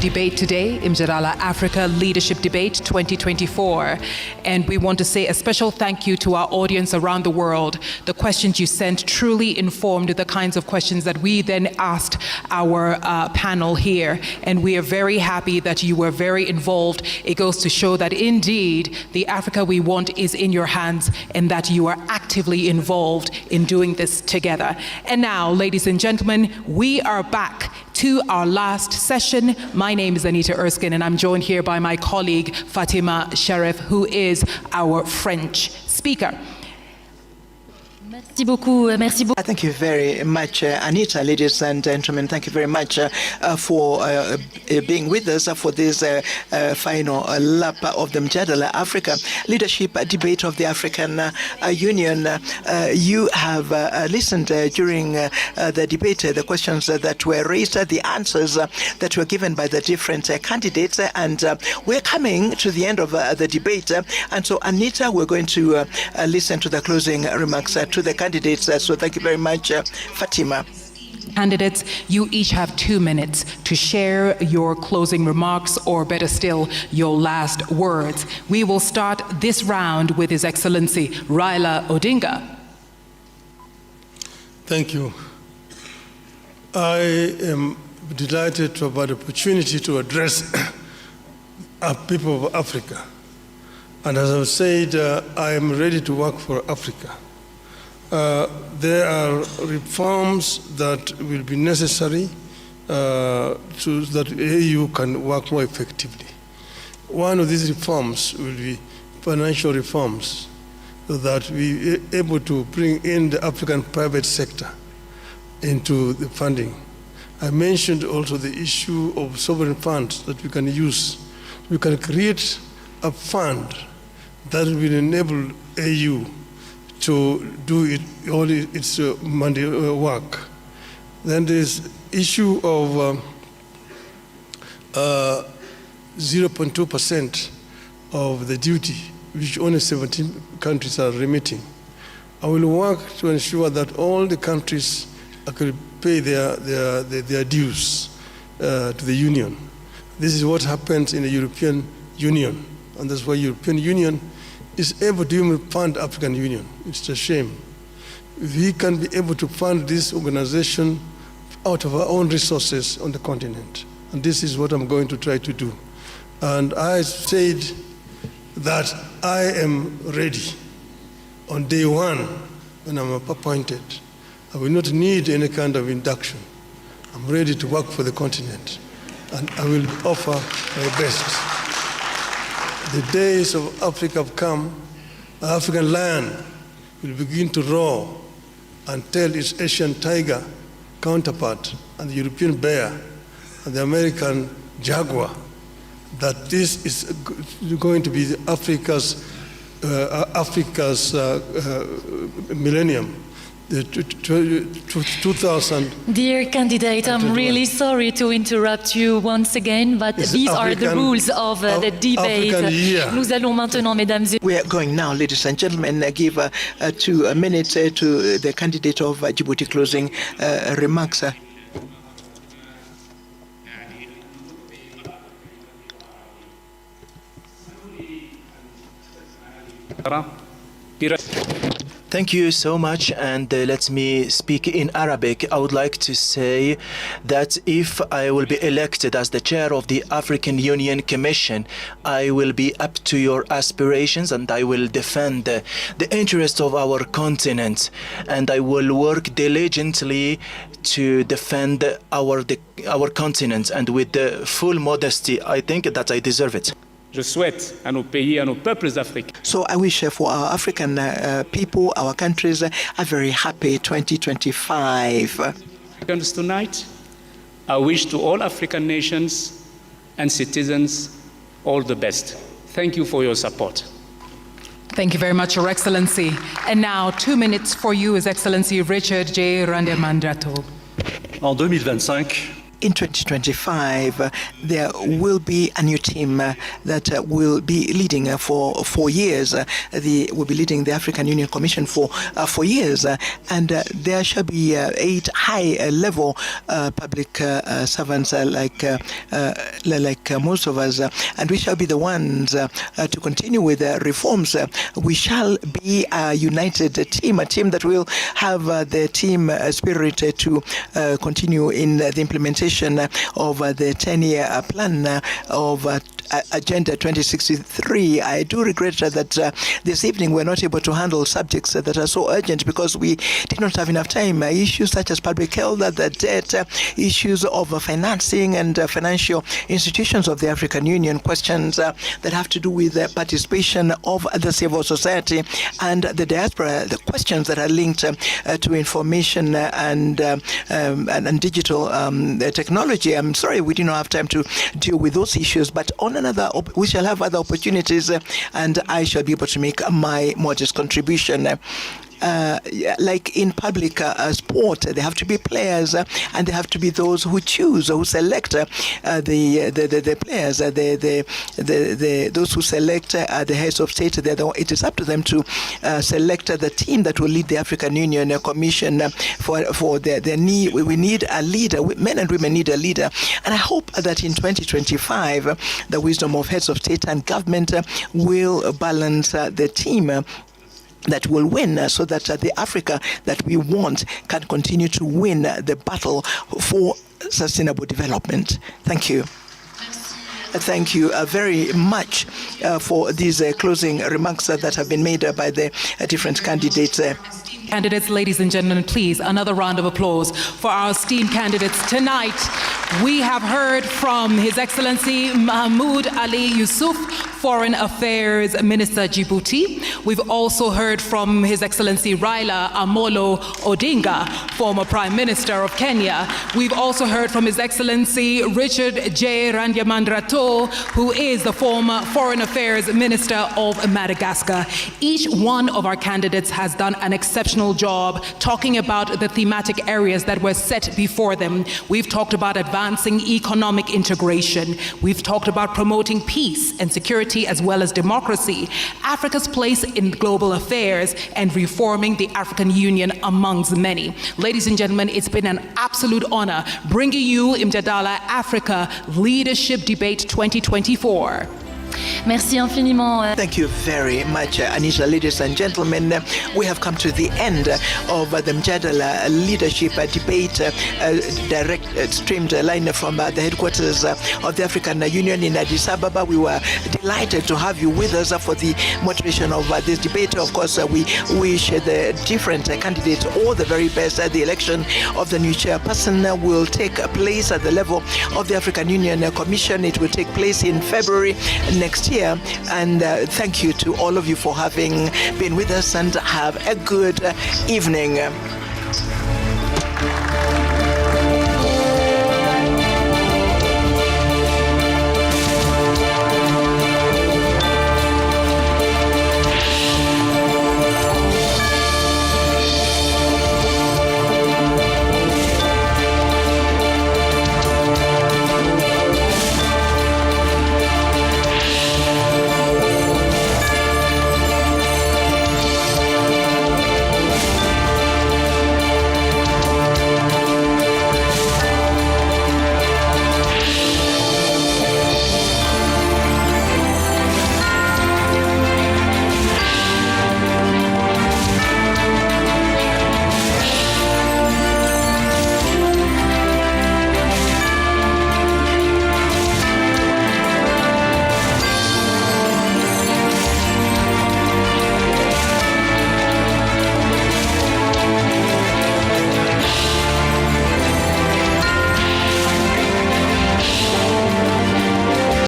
debate today, Mjadala Africa Leadership Debate 2024. And we want to say a special thank you to our audience around the world. The questions you sent truly informed the kinds of questions that we then asked our panel here. And we are very happy that you were very involved. It goes to show that indeed the Africa we want is in your hands and that you are actively involved in doing this together. And now, ladies and gentlemen, we are back to our last session. My name is Anita Erskine, and I'm joined here by my colleague Fatima Sharif, who is our French speaker. Merci beaucoup. Merci beaucoup. Thank you very much, Anita. Ladies and gentlemen, thank you very much for being with us for this final lap of the Mjadala Africa Leadership Debate of the African Union. You have listened during the debate, the questions that were raised, the answers that were given by the different candidates, and we're coming to the end of the debate. And so, Anita, we're going to listen to the closing remarks to the candidates. So thank you very much, Fatima. Candidates, you each have 2 minutes to share your closing remarks, or better still, your last words. We will start this round with His Excellency Raila Odinga. Thank you. I am delighted to have had the opportunity to address our people of Africa. And as I've said, I am ready to work for Africa. There are reforms that will be necessary so that the AU can work more effectively. One of these reforms will be financial reforms, so that we are able to bring in the African private sector into the funding. I mentioned also the issue of sovereign funds that we can use. We can create a fund that will enable AU to do all its money work. Then there's issue of 0.2% of the duty, which only 17 countries are remitting. I will work to ensure that all the countries actually pay their dues to the Union. This is what happens in the European Union, and that's why European Union is able to even fund African Union. It's a shame. We can be able to fund this organization out of our own resources on the continent. And this is what I'm going to try to do. And I said that I am ready on day one when I'm appointed. I will not need any kind of induction. I'm ready to work for the continent. And I will offer my best. The days of Africa have come. The African lion will begin to roar and tell its Asian tiger counterpart and the European bear and the American jaguar that this is going to be Africa's millennium. The 2000. Dear candidate, I'm really sorry to interrupt you once again, but these are the rules of the debate. Nous allons maintenant, mesdames et we are going now, ladies and gentlemen, give 2 minutes to the candidate of Djibouti closing remarks. Thank you so much, and let me speak in Arabic. I would like to say that if I will be elected as the chair of the African Union Commission, I will be up to your aspirations and I will defend the interests of our continent, and I will work diligently to defend our continent, and with the full modesty, I think that I deserve it. Je souhaite à nos pays, à nos peuples africains. So I wish for our African people, our countries, a very happy 2025. Tonight, I wish to all African nations and citizens all the best. Thank you for your support. Thank you very much, Your Excellency. And now 2 minutes for you, His Excellency Richard J. Randriamandrato. En 2025, in 2025, there will be a new team that will be leading for 4 years. Will be leading the African Union Commission for 4 years, and there shall be 8 high-level public servants like most of us, and we shall be the ones to continue with the reforms. We shall be a united team, a team that will have the team spirit to continue in the implementation of the 10-year plan of Agenda 2063. I do regret that this evening we're not able to handle subjects that are so urgent because we did not have enough time. Issues such as public health, the debt, issues of financing and financial institutions of the African Union, questions that have to do with the participation of the civil society and the diaspora, the questions that are linked to information and digital technology. I'm sorry we did not have time to deal with those issues, but we shall have other opportunities, and I shall be able to make my modest contribution. Like in public sport, there have to be players, and there have to be those who choose, who select the players, those who select the heads of state. It is up to them to select the team that will lead the African Union Commission for their need. We need a leader. Men and women need a leader, and I hope that in 2025, the wisdom of heads of state and government will balance the team that will win, so that the Africa that we want can continue to win the battle for sustainable development. Thank you. Thank you very much for these closing remarks that have been made by the different candidates. Candidates, ladies and gentlemen, please, another round of applause for our esteemed candidates tonight. We have heard from His Excellency Mahmoud Ali Youssouf, Foreign Affairs Minister Djibouti. We've also heard from His Excellency Raila Odinga, former Prime Minister of Kenya. We've also heard from His Excellency Richard J. Randriamandrato, who is the former Foreign Affairs Minister of Madagascar. Each one of our candidates has done an exceptional job talking about the thematic areas that were set before them. We've talked about advancing economic integration. We've talked about promoting peace and security as well as democracy, Africa's place in global affairs, and reforming the African Union amongst many. Ladies and gentlemen, it's been an absolute honor bringing you Mjadala Africa Leadership Debate 2024. Merci infiniment. Thank you very much, Anita. Ladies and gentlemen, we have come to the end of the Mjadala Leadership Debate, direct streamed line from the headquarters of the African Union in Addis Ababa. We were delighted to have you with us for the moderation of this debate. Of course, we wish the different candidates all the very best. The election of the new chairperson will take place at the level of the African Union Commission. It will take place in February next year, and thank you to all of you for having been with us, and have a good evening.